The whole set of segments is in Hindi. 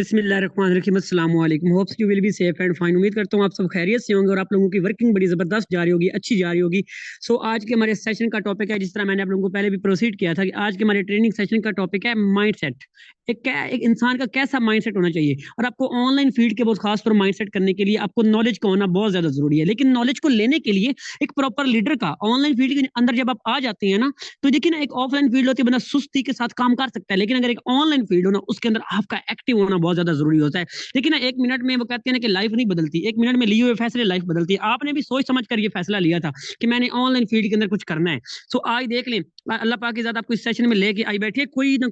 बिस्मिल्लाहिर्रहमानिर्रहीम अस्सलाम वालेकुम। Hopes you will be safe and fine. उम्मीद करता हूँ आप सब खैरियत से होंगे और आप लोगों की वर्किंग बड़ी ज़बरदस्त जा रही होगी, अच्छी जा रही होगी। सो आज के हमारे सेशन का टॉपिक है, जिस तरह मैंने आप लोगों को पहले भी प्रोसीड किया था, कि आज के हमारे ट्रेनिंग सेशन का टॉपिक है माइंडसेट। एक इंसान का कैसा माइंडसेट होना चाहिए, और आपको ऑनलाइन फील्ड के बहुत खास तौर माइंडसेट करने के लिए आपको नॉलेज का होना बहुत ज़्यादा ज़रूरी है। लेकिन नॉलेज को लेने के लिए एक प्रॉपर लीडर का ऑनलाइन फील्ड के अंदर जब आप आ जाते हैं ना, तो देखिए ना, एक ऑफलाइन फील्ड होती है, बंदा सुस्ती के साथ काम कर सकता है, लेकिन अगर एक ऑनलाइन फील्ड हो ना, उसके अंदर आपका एक्टिव होना बहुत ज्यादा जरूरी होता है। देखिए ना, 1 मिनट में वो कहते हैं ना कि लाइफ नहीं बदलती, 1 मिनट में लिए हुए फैसले लाइफ बदलती है। आपने भी सोच समझ कर ये फैसला लिया था कि मैंने ऑनलाइन फील्ड के अंदर कुछ करना है। सो आज देख लें, अल्लाह पाक की ज़ात आपको इस सेशन में लेके आई बैठी है। कोई ना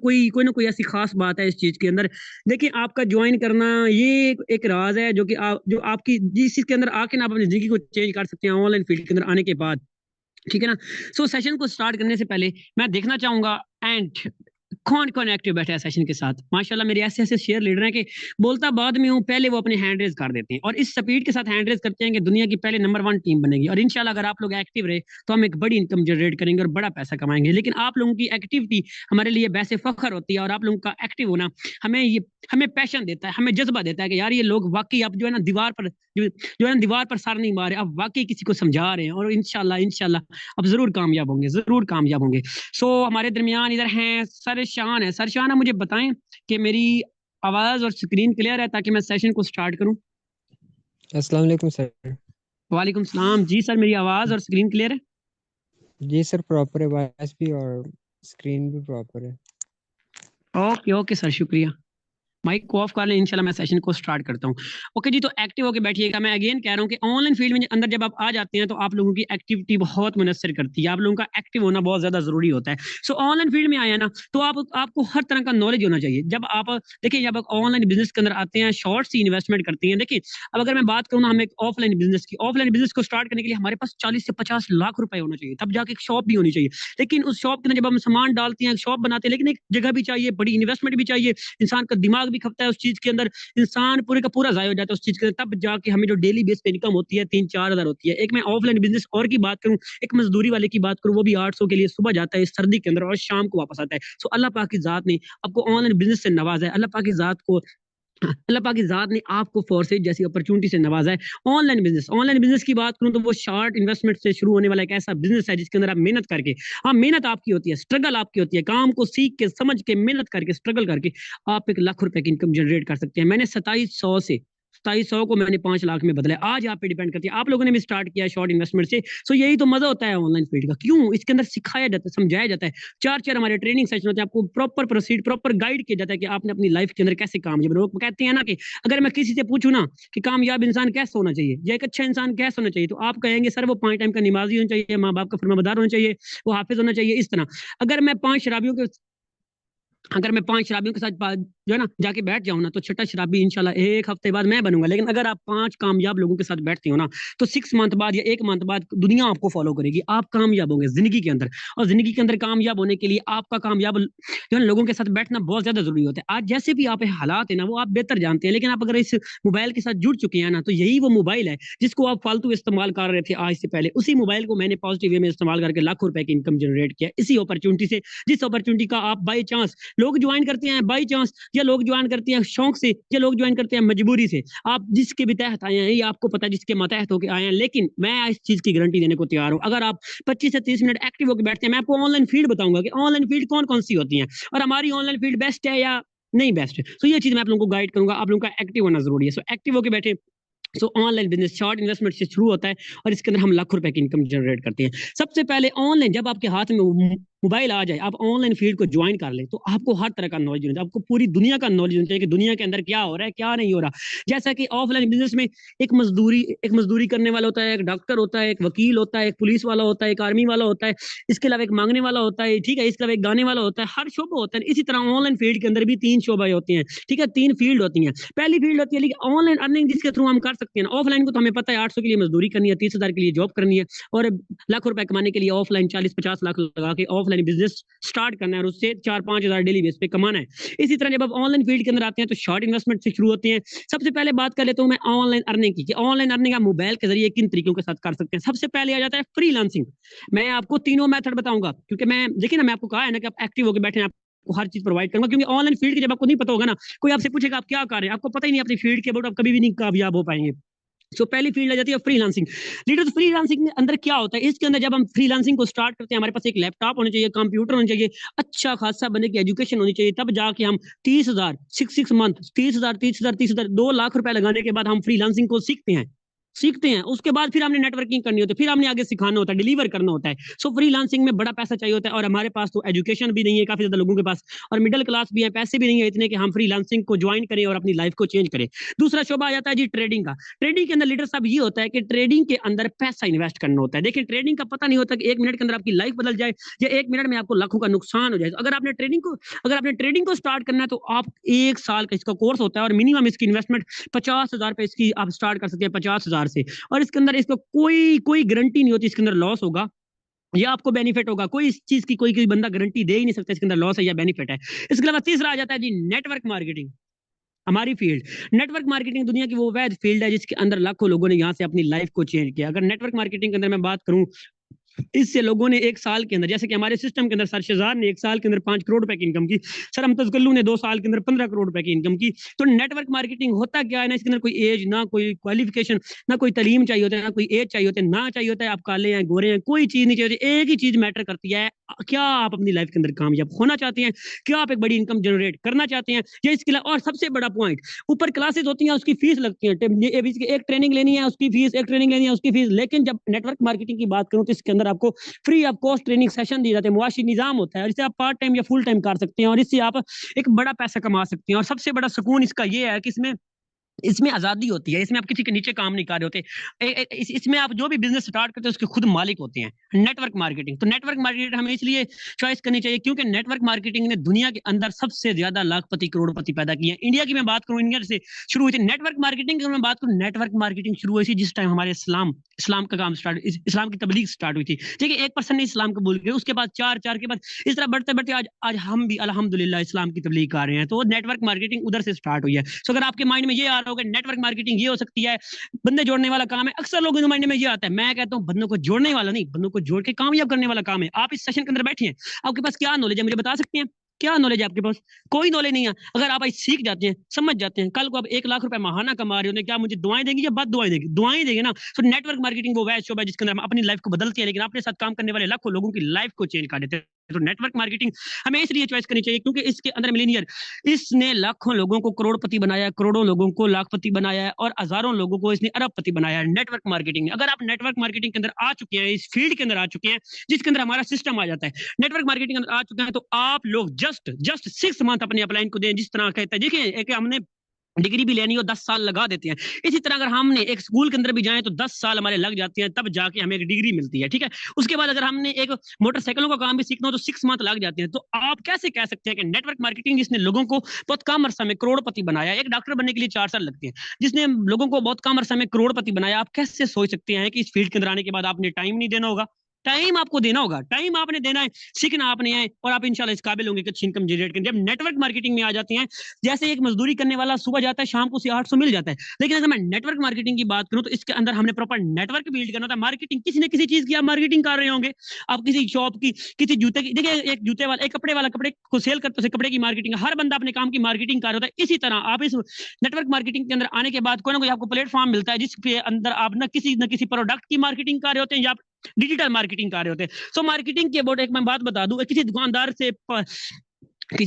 कोई ऐसी खास बात है इस चीज के अंदर। देखिए, आपका ज्वाइन करना ये एक राज है, जो कि आप जो आपकी जिस चीज के अंदर आके ना आप अपनी जिंदगी को चेंज कर सकते हैं ऑनलाइन फील्ड के अंदर आने के बाद। ठीक है ना। सो सेशन को स्टार्ट करने से पहले मैं देखना चाहूंगा एंड कौन कौन एक्टिव बैठा है सेशन के साथ। माशाल्लाह, मेरे ऐसे ऐसे शेयर लीडर हैं कि बोलता बाद में हूँ, पहले वो अपने हैंड रेज कर देते हैं और इस स्पीड के साथ हैंड रेज करते हैं कि दुनिया की पहले नंबर 1 टीम बनेगी। और इंशाल्लाह अगर आप लोग एक्टिव रहे तो हम एक बड़ी इनकम जनरेट करेंगे और बड़ा पैसा कमाएंगे। लेकिन आप लोगों की एक्टिविटी हमारे लिए वैसे फख्र होती है, और आप लोगों का एक्टिव होना हमें पैशन देता है, हमें जज्बा देता है कि यार ये लोग वाकई अब जो है ना दीवार पर जो है ना दीवार पर सर नहीं मारे, अब वाकई किसी को समझा रहे हैं, और इंशाल्लाह इंशाल्लाह अब जरूर कामयाब होंगे, जरूर कामयाब होंगे। सो हमारे दरमियान इधर हैं सरशान है। सरशान, आप मुझे बताएं कि मेरी आवाज और स्क्रीन क्लियर है, ताकि मैं सेशन को स्टार्ट करूं। अस्सलाम वालेकुम सर। वालेकुम सलाम जी सर, मेरी आवाज और स्क्रीन क्लियर है? जी सर, प्रॉपर है, वॉइस भी और स्क्रीन भी प्रॉपर है। ओके ओके सर, शुक्रिया। माइक को ऑफ कर लें, इंशाल्लाह मैं सेशन को स्टार्ट करता हूँ। ओके जी, तो एक्टिव होकर बैठिएगा। मैं अगेन कह रहा हूँ कि ऑनलाइन फील्ड में अंदर जब आप आ जाते हैं तो आप लोगों की एक्टिविटी बहुत मुनस्सर करती है, आप लोगों का एक्टिव होना बहुत ज्यादा जरूरी होता है। सो ऑनलाइन फील्ड में आया ना, तो आपको हर तरह का नॉलेज होना चाहिए। जब आप देखिए, जब आप ऑनलाइन बिजनेस के अंदर आते हैं, शॉर्ट सी इन्वेस्टमेंट करती हैं। देखिए, अब अगर मैं बात करूँ ना, हम एक ऑफलाइन बिजनेस को स्टार्ट करने के लिए हमारे पास 40 से 50 लाख रुपए होना चाहिए, तब जाके एक शॉप भी होनी चाहिए। लेकिन उस शॉप के अंदर जब हम सामान डालते हैं, शॉप बनाते हैं, लेकिन एक जगह भी चाहिए, बड़ी इन्वेस्टमेंट भी चाहिए, इंसान का दिमाग भी खपता है उस चीज के अंदर, इंसान पूरे का पूरा जाया हो जाता है उस चीज के अंदर। तब जाके हमें जो डेली बेस पे इनकम होती है 3-4 हजार होती है। एक मैं ऑफलाइन बिजनेस और की बात करूं, एक मजदूरी वाले की बात करूं, वो भी 800 के लिए सुबह जाता है इस सर्दी के अंदर और शाम को वापस आता है। सो अल्लाह पाक की जात ने आपको ऑनलाइन बिजनेस से नवाजा है। अल्लाह पाक की जात ने आपको फोर्सेज जैसी अपॉर्चुनिटी से नवाजा है। ऑनलाइन बिजनेस की बात करूं तो वो शॉर्ट इन्वेस्टमेंट से शुरू होने वाला एक ऐसा बिजनेस है जिसके अंदर आप मेहनत करके, हाँ मेहनत आपकी होती है, स्ट्रगल आपकी होती है, काम को सीख के समझ के मेहनत करके स्ट्रगल करके आप 1 लाख रुपए की इनकम जनरेट कर सकते हैं। मैंने 2700 को मैंने 5 लाख में बदला है। आज आप पे डिपेंड करती है, आप लोगों ने भी स्टार्ट किया है शॉर्ट इन्वेस्टमेंट से। सो यही तो मजा होता है ऑनलाइन फील्ड का। क्यों? इसके अंदर सिखाया जाता है, समझाया जाता है। 4-4 हमारे ट्रेनिंग सेशन होते हैं, आपको प्रॉपर गाइड किया जाता है कि आपने अपनी लाइफ के अंदर कैसे कामयाब। लोग कहते हैं ना कि अगर मैं किसी से पूछूं ना कि कामयाब इंसान कैसे होना चाहिए या एक अच्छा इंसान कैसे होना चाहिए, तो आप कहेंगे सर वो 5 टाइम का नमाजी होना चाहिए, माँ बाप का फरमाबरदार होना चाहिए, वो हाफिज होना चाहिए, इस तरह। अगर मैं पांच शराबियों के अगर मैं 5 शराबियों के साथ जो है ना जाके बैठ जाऊं ना, तो छठा शराबी इंशाल्लाह 1 हफ्ते बाद मैं बनूंगा। लेकिन अगर आप 5 कामयाब लोगों के साथ बैठते हो ना, तो 6 मंथ बाद या 1 मंथ बाद दुनिया आपको फॉलो करेगी, आप कामयाब होंगे जिंदगी के अंदर। और जिंदगी के अंदर कामयाब होने के लिए आपका कामयाब जो है ना लोगों के साथ बैठना बहुत ज्यादा जरूरी होता है। आज जैसे भी आप हालात है ना, वो आप बेहतर जानते हैं, लेकिन आप अगर इस मोबाइल के साथ जुड़ चुके हैं ना, तो यही वो मोबाइल है जिसको आप फालतू इस्तेमाल कर रहे थे आज से पहले। उसी मोबाइल को मैंने पॉजिटिव वे में इस्तेमाल करके लाखों रुपए की इनकम जनरेट किया, इसी अपॉर्चुनिटी से, जिस अपॉर्चुनिटी का आप बाई चांस लोग ज्वाइन करते हैं, बाई चांस, या लोग ज्वाइन करते हैं शौक से, या लोग ज्वाइन करते हैं मजबूरी से। आप जिसके भी तहत आए हैं, ये आपको पता है, जिसके मतहत होकर आए हैं। लेकिन मैं इस चीज की गारंटी देने को तैयार हूं, अगर आप 25 से 30 मिनट एक्टिव होकर बैठते हैं, मैं आपको ऑनलाइन फील्ड बताऊंगा कि ऑनलाइन फील्ड कौन कौन सी होती है, और हमारी ऑनलाइन फील्ड बेस्ट है या नहीं बेस्ट है। तो ये चीज मैं आप लोगों को गाइड करूंगा। आप लोगों का एक्टिव होना जरूरी है। सो एक्टिव होकर बैठे। सो ऑनलाइन बिजनेस शॉर्ट इन्वेस्टमेंट से शुरू होता है, और इसके अंदर हम लाखों रुपए की इनकम जनरेट करते हैं। सबसे पहले ऑनलाइन जब आपके हाथ में मोबाइल आ जाए, आप ऑनलाइन फील्ड को ज्वाइन कर ले, तो आपको हर तरह का नॉलेज होना चाहिए, आपको पूरी दुनिया का नॉलेज होना चाहिए कि दुनिया के अंदर क्या हो रहा है, क्या नहीं हो रहा। जैसा कि ऑफलाइन बिजनेस में एक मजदूरी करने वाला होता है, एक डॉक्टर होता है, एक वकील होता है, एक पुलिस वाला होता है, एक आर्मी वाला होता है, इसके अलावा एक मांगने वाला होता है, ठीक है, इसके अलावा एक गाने वाला होता है, हर शोबा होता है। इसी तरह ऑनलाइन फील्ड के अंदर भी 3 शोबाएं होती हैं, ठीक है, 3 फील्ड होती हैं। पहली फील्ड होती है लेकिन ऑनलाइन अर्निंग, जिसके थ्रू हम कर सकते हैं। ऑफलाइन को तो हमें पता है, 800 के लिए मजदूरी करनी है, 30 हजार के लिए जॉब करनी है, और लाखों रुपए कमाने के लिए ऑफलाइन 40-50 लाख लगा के ऑफलाइन बिजनेस स्टार्ट करना है, और उससे 4-5 हजार डेली बेस पे कमाना है। इसी तरह जब आप ऑनलाइन फील्ड के अंदर आते हैं, तो शॉर्ट इन्वेस्टमेंट से शुरू होते हैं। सबसे पहले बात कर लेता हूं मैं ऑनलाइन अर्निंग की, कि ऑनलाइन अर्निंग आप मोबाइल के जरिए किन तरीकों के साथ कर सकते हैं। सबसे पहले आ जाता है फ्रीलांसिंग। मैं आपको तीनों मेथड बताऊंगा, क्योंकि मैं देखिए ना, मैं आपको कहा है ना कि आप एक्टिव होकर बैठे हैं, हर चीज प्रोवाइड करूंगा, क्योंकि ऑनलाइन फील्ड की जब आपको नहीं पता होगा ना, कोई आपसे पूछेगा आप क्या कर रहे हैं, आपको पता ही नहीं अपनी फील्ड के अबाउट, आप कभी भी नहीं कामयाब हो पाएंगे। सो पहली फील्ड आ जाती है फ्रीलांसिंग। लीडर्स फ्रीलांसिंग के अंदर क्या होता है, इसके अंदर जब हम फ्रीलांसिंग को स्टार्ट करते हैं, हमारे पास एक लैपटॉप होना चाहिए, कंप्यूटर होना चाहिए, अच्छा खासा बने की एजुकेशन होनी चाहिए, तब जाके हम 30,000 6 मंथ 30,000 2 लाख रुपए लगाने के बाद हम फ्रीलांसिंग को सीखते हैं। उसके बाद फिर हमने नेटवर्किंग करनी होती है, फिर हमने आगे सिखाना होता है, डिलीवर करना होता है। सो फ्रीलांसिंग में बड़ा पैसा चाहिए होता है, और हमारे पास तो एजुकेशन भी नहीं है काफी ज्यादा लोगों के पास, और मिडिल क्लास भी है, पैसे भी नहीं है इतने कि हम फ्रीलांसिंग को ज्वाइन करें और अपनी लाइफ को चेंज करें। दूसरा शोबा आ जाता है जी ट्रेडिंग का। ट्रेडिंग के अंदर लीडर साहब ये होता है कि ट्रेडिंग के अंदर पैसा इन्वेस्ट करना होता है। देखिए ट्रेडिंग का पता नहीं होता कि 1 मिनट के अंदर आपकी लाइफ बदल जाए, या 1 मिनट में आपको लाखों का नुकसान हो जाए। अगर आपने ट्रेडिंग को स्टार्ट करना है, तो आप 1 साल का इसका कोर्स होता है, और मिनिमम इसकी इन्वेस्टमेंट 50,000 पे इसकी आप स्टार्ट कर सकते हैं, 50,000 से। और इसके अंदर इसको कोई कोई गारंटी नहीं होती इसके अंदर लॉस होगा या आपको बेनिफिट होगा। कोई इस चीज की कोई बंदा गारंटी दे ही नहीं सकता इसके अंदर लॉस है या बेनिफिट है। इसके अलावा तीसरा आ जाता है जी नेटवर्क मार्केटिंग। हमारी फील्ड नेटवर्क मार्केटिंग दुनिया की वो वैध फील्ड है जिसके अंदर लाखों लोगों ने यहाँ से अपनी लाइफ को चेंज किया। अगर नेटवर्क मार्केटिंग के अंदर मैं बात करूं, इससे लोगों ने 1 साल के अंदर, जैसे कि हमारे सिस्टम के अंदर सर शहजाद ने 1 साल के अंदर 5 करोड़ रुपए की इनकम की, सर हमतज कल्लू ने 2 साल के अंदर 15 करोड़ रुपए की इनकम की। तो नेटवर्क मार्केटिंग होता क्या है ना, इसके अंदर कोई एज ना, कोई क्वालिफिकेशन ना, कोई तालीम चाहिए होता है ना, कोई एज चाहिए होता है ना, चाहिए होता है आप काले हैं गोरे हैं, कोई चीज नहीं चाहिए होती। एक ही चीज मैटर करती है, क्या आप अपनी लाइफ के अंदर कामयाब होना चाहते हैं, क्या आप एक बड़ी इनकम जनरेट करना चाहते हैं, या इसके अलावा और सबसे बड़ा पॉइंट, ऊपर क्लासेस होती हैं उसकी फीस लगती है, एक ट्रेनिंग लेनी है उसकी फीस, एक ट्रेनिंग लेनी है उसकी फीस। लेकिन जब नेटवर्क मार्केटिंग की बात करूं तो इसके अंदर आपको free of cost training session दिए जाते हैं, मुआशी निजाम होता है, और इसे आप पार्ट टाइम या फुल टाइम कर सकते हैं, और इससे आप एक बड़ा पैसा कमा सकते हैं। और सबसे बड़ा सुकून इसका ये है कि इसमें आजादी होती है, इसमें आप किसी के नीचे काम नहीं कर रहे होते। इसमें आप जो भी बिजनेस स्टार्ट करते हैं उसके खुद मालिक होते हैं। नेटवर्क मार्केटिंग, तो नेटवर्क मार्केटिंग हमें इसलिए चॉइस करनी चाहिए क्योंकि नेटवर्क मार्केटिंग ने दुनिया के अंदर सबसे ज्यादा लाखपति करोड़पति पैदा किए हैं। इंडिया की मैं बात करूं, इंडिया से शुरू हुई थी नेटवर्क मार्केटिंग की। मैं बात करूं, नेटवर्क मार्केटिंग शुरू हुई थी जिस टाइम हमारे इस्लाम का काम स्टार्ट, इस्लाम की तबलीग स्टार्ट हुई थी। ठीक है, 1% ने इस्लाम कबूल किया, उसके बाद 4 के बाद इस तरह बढ़ते बढ़ते आज हम भी अल्हम्दुलिल्लाह इस्लाम की तबलीग कर रहे हैं। तो नेटवर्क मार्केटिंग उधर से स्टार्ट हुई है। तो अगर आपके माइंड में ये आ रहा होगा नेटवर्क मार्केटिंग ये हो सकती है, बंदे जोड़ने वाला काम है, अक्सर लोगों के माइंड में ये आता है। मैं कहता हूं बंदों को जोड़ने वाला नहीं, बंदों को जोड़ के कामयाब करने वाला काम है। आप इस सेशन के अंदर बैठे हैं, आपके पास क्या नॉलेज है मुझे बता सकते हैं? क्या नॉलेज है आपके पास? कोई नॉलेज नहीं है। अगर आप आज सीख जाते हैं, समझ जाते हैं, कल को आप 1 लाख रुपए महाना कमा रहे हो, क्या मुझे दुआएं देंगे या बद दुआएं देंगे? दुआएं देंगे ना। तो नेटवर्क मार्केटिंग वो वैसे शोबा है जिसके अंदर हम अपनी लाइफ को बदलते हैं, लेकिन अपने साथ काम करने वाले लाखों लोगों की लाइफ को चेंज कर देते हैं। तो नेटवर्क मार्केटिंग हमें इसलिए चॉइस करनी चाहिए क्योंकि इसके अंदर मिलीनियर, इसने लाखों लोगों को करोड़पति बनाया है, करोड़ों लोगों को लाखपति बनाया है, और हजारों लोगों को इसने अरबपति बनाया है नेटवर्क मार्केटिंग ने। अगर आप नेटवर्क मार्केटिंग के अंदर आ चुके हैं, इस फील्ड के अंदर आ चुके हैं जिसके अंदर हमारा सिस्टम आ जाता है, नेटवर्क मार्केटिंग के अंदर आ चुके हैं, तो आप लोग जस्ट 6 मंथ अपने अपलाइन को दें। जिस तरह कहते हैं, देखिए एक हमने डिग्री भी लेनी हो 10 साल लगा देते हैं, इसी तरह अगर हमने एक स्कूल के अंदर भी जाएं तो 10 साल हमारे लग जाते हैं, तब जाके हमें एक डिग्री मिलती है। ठीक है, उसके बाद अगर हमने एक मोटरसाइकिलों का काम भी सीखना हो तो 6 मंथ लग जाते हैं। तो आप कैसे कह सकते हैं कि नेटवर्क मार्केटिंग जिसने लोगों को बहुत कम अरसा में करोड़पति बनाया, एक डॉक्टर बनने के लिए 4 साल लगते हैं, जिसने लोगों को बहुत कम अरसा में करोड़पति बनाया, आप कैसे सोच सकते हैं कि इस फील्ड के अंदर आने के बाद आपने टाइम नहीं देना होगा? टाइम आपको देना होगा, टाइम आपने देना है, सीखना आपने है, और आप इंशाल्लाह इस काबिल होंगे कि अच्छी इनकम जनरेट करें। जब नेटवर्क मार्केटिंग में आ जाते हैं, जैसे एक मजदूरी करने वाला सुबह जाता है शाम को उसे 800 मिल जाता है, लेकिन अगर मैं नेटवर्क मार्केटिंग की बात करूं तो इसके अंदर हमने प्रॉपर नेटवर्क बिल्ड करना होता है। मार्केटिंग किसी न किसी चीज की आप मार्केटिंग कर रहे होंगे, आप किसी शॉप की, किसी जूते की, देखिए एक जूते वाला, एक कपड़े वाला कपड़े को सेल करते हैं, कपड़े की मार्केटिंग, हर बंदा अपने काम की मार्केटिंग कर रहा होता है। इसी तरह आप इस नेटवर्क मार्केटिंग के अंदर आने के बाद कोई ना कोई आपको प्लेटफॉर्म मिलता है जिसके अंदर आप न किसी प्रोडक्ट की मार्केटिंग कर रहे होते हैं या डिजिटल मार्केटिंग कर रहे होते हैं। सो मार्केटिंग के अबाउट एक मैं बात बता दूं, किसी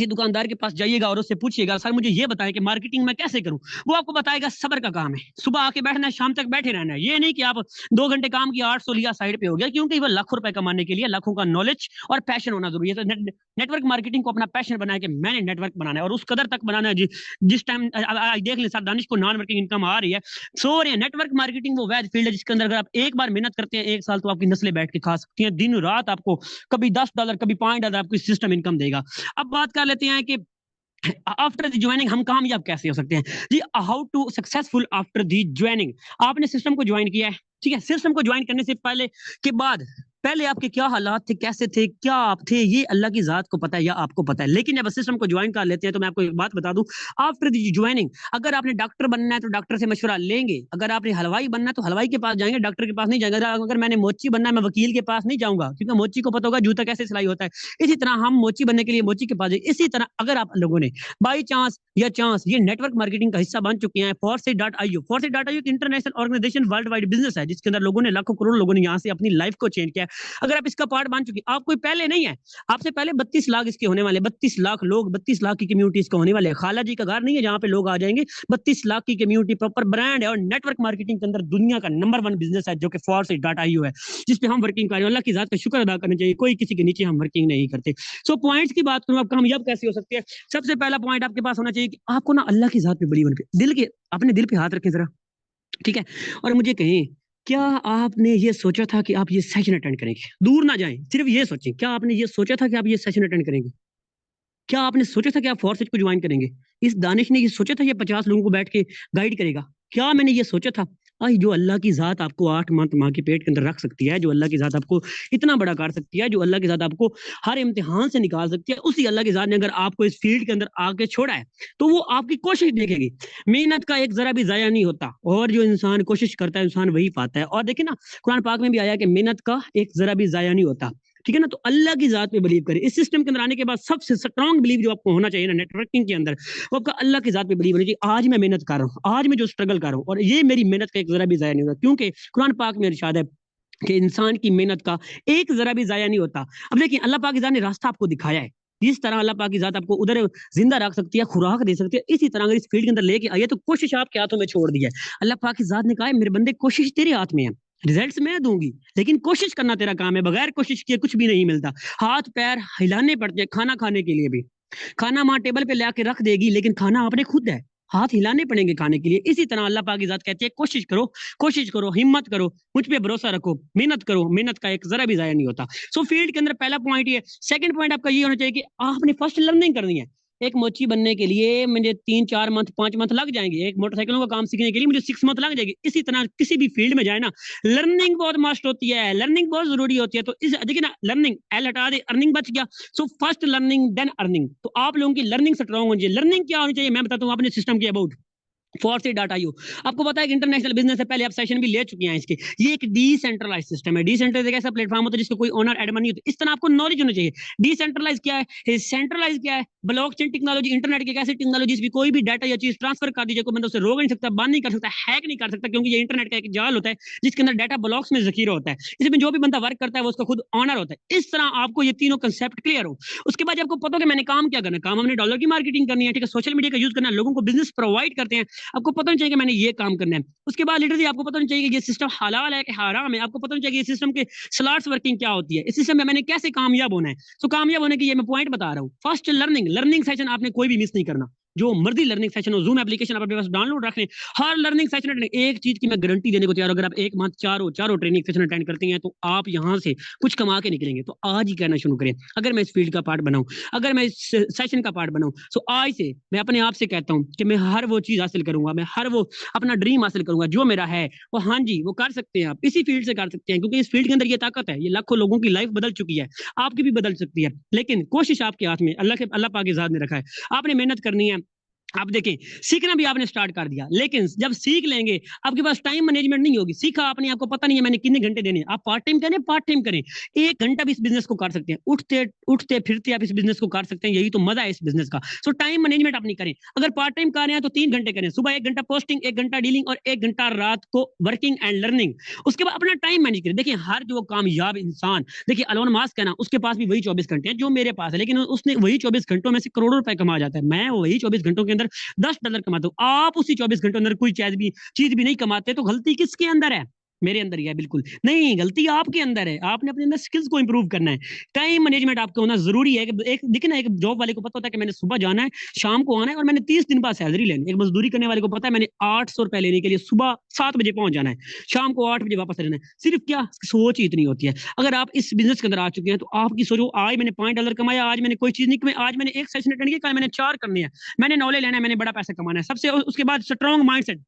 दुकानदार के पास जाइएगा और उससे पूछिएगा सर मुझे ये बताएं कि मार्केटिंग मैं कैसे करूं, वो आपको बताएगा सब्र का काम है, सुबह आके बैठना है, शाम तक बैठे रहना है। ये नहीं कि आप 2 घंटे काम किया 800 लिया साइड पे हो गया, क्योंकि वो लाखों रुपए कमाने के लिए लाखों का नॉलेज और पैशन होना जरूरी है। तो नेटवर्क मार्केटिंग को अपना पैशन बनाया कि मैंने नेटवर्क बनाना है, और उस कदर तक बनाना है जिस टाइम देख लें सर दानिश को नॉन वर्किंग इनकम आ रही है, सो रही है। नेटवर्क मार्केटिंग वो वैध फील्ड है जिसके अंदर अगर आप एक बार मेहनत करते हैं 1 साल, तो आपकी नस्लें बैठ के खा सकती हैं। दिन रात आपको कभी $10 कभी $5 आपको सिस्टम इनकम देगा। अब बात कर लेते हैं कि आफ्टर द ज्वाइनिंग हम कामयाब कैसे हो सकते हैं जी। How to successful after the joining. आपने सिस्टम को ज्वाइन किया है, ठीक है, सिस्टम को ज्वाइन करने से पहले के बाद पहले आपके क्या हालात थे, कैसे थे, क्या आप थे, ये अल्लाह की जात को पता है या आपको पता है। लेकिन जब सिस्टम को ज्वाइन कर लेते हैं तो मैं आपको एक बात बता दूं, आफ्टर दी ज्वाइनिंग अगर आपने डॉक्टर बनना है तो डॉक्टर से मशवरा लेंगे, अगर आपने हलवाई बनना है तो हलवाई के पास जाएंगे, डॉक्टर के पास नहीं जाएंगे। अगर मैंने मोची बनना है मैं वकील के पास नहीं जाऊंगा, क्योंकि मोची को पता होगा जूता कैसे सिलाई होता है। इसी तरह हम मोची बनने के लिए मोची के पास जाए। इसी तरह अगर आप लोगों ने बाई चांस या चांस ये नेटवर्क मार्केटिंग का हिस्सा बन चुके हैं, Foresight.io, Foresight.io एक international organisation worldwide business है जिसके अंदर लोगों ने लाखों करोड़ लोगों ने यहाँ से अपनी लाइफ को चेंज किया है। अगर आप इसका पार्ट बन चुके, आप कोई पहले नहीं है, आपसे पहले 32 लाख इसके होने वाले, 32 लाख लोग, 32 लाख की कम्युनिटी इसका होने वाले। खाला जी का घर नहीं है जहाँ पे लोग आ जाएंगे। 32 लाख की कम्युनिटी, प्रॉपर ब्रांड है और नेटवर्क मार्केटिंग के अंदर दुनिया का नंबर 1 बिजनेस है जो कि Foresight.io है, जिसपे हम वर्किंग कर रहे हैं। अल्लाह की जात का शुक्र अदा करना चाहिए, कोई किसी के नीचे हम वर्किंग नहीं करते। सो पॉइंट्स की बात करूं, आप कामयाब कैसे हो सकते हैं। सबसे पहला पॉइंट आपके पास होना चाहिए कि आपको ना अल्लाह की जात पे बड़ी बन, दिल के, अपने दिल पे हाथ रखें जरा, ठीक है। और मुझे कहें, क्या आपने ये सोचा था कि आप ये सेशन अटेंड करेंगे? दूर ना जाएं, सिर्फ ये सोचें, क्या आपने ये सोचा था कि आप ये सेशन अटेंड करेंगे? क्या आपने सोचा था कि आप फोर्सेज को ज्वाइन करेंगे? इस दानिश ने ये सोचा था ये 50 लोगों को बैठ के गाइड करेगा? क्या मैंने ये सोचा था? आई जो अल्लाह की जात आपको 8 मंथ माँ के पेट के अंदर रख सकती है, जो अल्लाह की जात आपको इतना बड़ा कर सकती है, जो अल्लाह की जात आपको हर इम्तिहान से निकाल सकती है, उसी अल्लाह की जात ने अगर आपको इस फील्ड के अंदर आके छोड़ा है तो वो आपकी कोशिश देखेगी। मेहनत का एक जरा भी जाया नहीं होता, और जो इंसान कोशिश करता है इंसान वही पाता है। और देखिए ना, कुरान पाक में भी आया कि मेहनत का एक जरा भी जाया नहीं होता, ठीक है ना। तो अल्लाह की जात पे बिलीव करें। इस सिस्टम के अंदर आने के बाद सबसे स्ट्रांग बिलीव जो आपको होना चाहिए ना नेटवर्किंग के अंदर, वो आपका अल्लाह की जात पे बिलीव होना चाहिए। आज मैं मेहनत कर रहा हूँ, आज मैं जो स्ट्रगल कर रहा हूँ, और ये मेरी मेहनत का एक जरा भी जाया नहीं होगा, क्योंकि कुरान पाक में इरशाद है कि इंसान की मेहनत का एक जरा भी जाया नहीं होता। अब देखिए, अल्लाह पाक की जात ने रास्ता आपको दिखाया है, जिस तरह अल्लाह पाक की जात आपको उधर जिंदा रख सकती है, खुराक दे सकती है, इसी तरह अगर इस फील्ड के अंदर लेके आई है तो कोशिश आपके हाथों में छोड़ दी है। अल्लाह पाक की जात ने कहा है, मेरे बंदे कोशिश तेरे हाथ में है, रिजल्ट्स मैं दूंगी, लेकिन कोशिश करना तेरा काम है, बगैर कोशिश किए कुछ भी नहीं मिलता। हाथ पैर हिलाने पड़ते हैं खाना खाने के लिए भी। खाना माँ टेबल पे लाके रख देगी, लेकिन खाना आपने खुद है, हाथ हिलाने पड़ेंगे खाने के लिए। इसी तरह अल्लाह पाक की जात कहती है, कोशिश करो, कोशिश करो, हिम्मत करो, मुझ पे भरोसा रखो, मेहनत करो, मेहनत का एक जरा भी जाया नहीं होता। सो फील्ड के अंदर पहला पॉइंट ये। सेकंड पॉइंट आपका ये होना चाहिए कि आपने फर्स्ट लर्निंग करनी है। एक मोची बनने के लिए मुझे 3-4 मंथ 5 मंथ लग जाएंगे, एक मोटरसाइकिलों का काम सीखने के लिए मुझे 6 मंथ लग जाएगी। इसी तरह किसी भी फील्ड में जाए ना, लर्निंग बहुत मस्ट होती है, लर्निंग बहुत जरूरी होती है। तो इस देखिए ना, लर्निंग एल हटा दे, अर्निंग बच गया। So first learning then earning. तो आप लोगों की लर्निंग स्ट्रांग होनी चाहिए। लर्निंग क्या होनी चाहिए मैं बताता हूँ अपने सिस्टम के अबाउट। Foresight.io आपको पता है कि इंटरनेशनल बिजनेस है, पहले आप सेशन भी ले चुके हैं इसके। ये एक डिसेंट्रलाइज सिस्टम है। डिसेंट्रलाइज एक ऐसा प्लेटफॉर्म होता है जिसको कोई ओनर एडमन नहीं होता। इस तरह आपको नॉलेज होना चाहिए। डिसेंट्रलाइज क्या है, सेंट्रलाइज क्या है। ब्लॉकचेन टेक्नोलॉजी, इंटरनेट की एक ऐसी टेक्नोलॉजी जिसमें कोई भी डाटा या चीज ट्रांसफर कर दीजिए, कोई बंदा उसे रोक नहीं सकता, बंद नहीं कर सकता, हैक नहीं कर सकता, क्योंकि ये इंटरनेट का एक जाल होता है जिसके अंदर डाटा ब्लॉक्स में जखीरा होता है। इसमें जो भी बंदा वर्क करता है वो उसका खुद ऑनर होता है। इस तरह आपको ये तीनों कंसेप्ट क्लियर हो, उसके बाद आपको पता हो कि मैंने काम क्या करना है। काम हमने डॉलर की मार्केटिंग करनी है, ठीक है, सोशल मीडिया का यूज करना है, लोगों को बिजनेस प्रोवाइड करते हैं, आपको पता नहीं चाहिए कि मैंने ये काम करना है। उसके बाद लिटरली आपको पता नहीं चाहिए कि ये सिस्टम हलाल है कि हराम है, आपको पता नहीं चाहिए ये सिस्टम के स्लॉट्स वर्किंग क्या होती है, इस सिस्टम में मैंने कैसे कामयाब होना है। तो कामयाब होने की ये मैं पॉइंट बता रहा हूँ। फर्स्ट लर्निंग, लर्निंग सेशन आपने कोई भी मिस नहीं करना। जो मर्जी लर्निंग सेशन हो, जूम एप्लीकेशन आप अपने पास डाउनलोड रख लें, हर लर्निंग सेशन एक चीज की मैं गारंटी देने को तैयार हूं, अगर आप एक मंथ चारों ट्रेनिंग सेशन अटेंड करती हैं तो आप यहां से कुछ कमा के निकलेंगे। तो आज ही कहना शुरू करें, अगर मैं इस फील्ड का पार्ट बनाऊं, अगर मैं इस सेशन का पार्ट बनाऊं, तो आज से मैं अपने आप से कहता हूं कि मैं हर वो चीज हासिल करूंगा, मैं हर वो अपना ड्रीम हासिल करूंगा जो मेरा है। वो हाँ जी, वो कर सकते हैं, आप इसी फील्ड से कर सकते हैं, क्योंकि इस फील्ड के अंदर ये ताकत है। ये लाखों लोगों की लाइफ बदल चुकी है, आपकी भी बदल सकती है, लेकिन कोशिश आपके हाथ में, अल्लाह पाक की जात ने रखा है। आपने मेहनत करनी है। आप देखें, सीखना भी आपने स्टार्ट कर दिया, लेकिन जब सीख लेंगे आपके पास टाइम मैनेजमेंट नहीं होगी। सीखा आपने, आपको पता नहीं है मैंने कितने घंटे देने, आप पार्ट टाइम करें, पार्ट टाइम करें, 1 घंटा भी इस बिजनेस को कर सकते हैं, उठते उठते फिरते आप इस बिजनेस को कर सकते हैं। यही तो मजा है इस बिजनेस का। सो टाइम मैनेजमेंट आप नहीं करें। अगर पार्ट टाइम कर रहे हैं तो 3 घंटे करें, सुबह 1 घंटा पोस्टिंग, 1 घंटा डीलिंग, और 1 घंटा रात को वर्किंग एंड लर्निंग। उसके बाद अपना टाइम मैनेज करें। देखिए, हर जो कामयाब इंसान, देखिए एलोन मस्क है ना, उसके पास भी वही 24 घंटे हैं जो मेरे पास है, लेकिन उसने वही 24 घंटों में से करोड़ों रुपए कमा जाता है। मैं वही 24 घंटों के अंदर $10 कमाते हो। आप उसी 24 घंटों अंदर कोई चीज भी नहीं कमाते, तो गलती किसके अंदर है? मेरे अंदर ही है। बिल्कुल नहीं, गलती आपके अंदर है। आपने अपने अंदर स्किल्स को इंप्रूव करना है। टाइम मैनेजमेंट आपका होना जरूरी है। एक देखिए ना, एक जॉब वाले को पता होता है कि मैंने सुबह जाना है, शाम को आना है, और मैंने 30 दिन बाद सैलरी लेनी। एक मजदूरी करने वाले को पता है मैंने 800 रुपए लेने के लिए सुबह 7 बजे पहुंच जाना है, शाम को 8 बजे वापस रहना है। सिर्फ क्या सोच ही इतनी होती है। अगर आप इस बिजनेस के अंदर आ चुके हैं तो आपकी सोचो, आज मैंने $5 कमाया, आज मैंने कोई चीज नहीं कमाई, आज मैंने एक सेशन अटेंड किया, कल मैंने 4 करने हैं, मैंने नॉलेज लेना है, मैंने बड़ा पैसा कमाना है। सबसे उसके बाद स्ट्रॉन्ग माइंडसेट।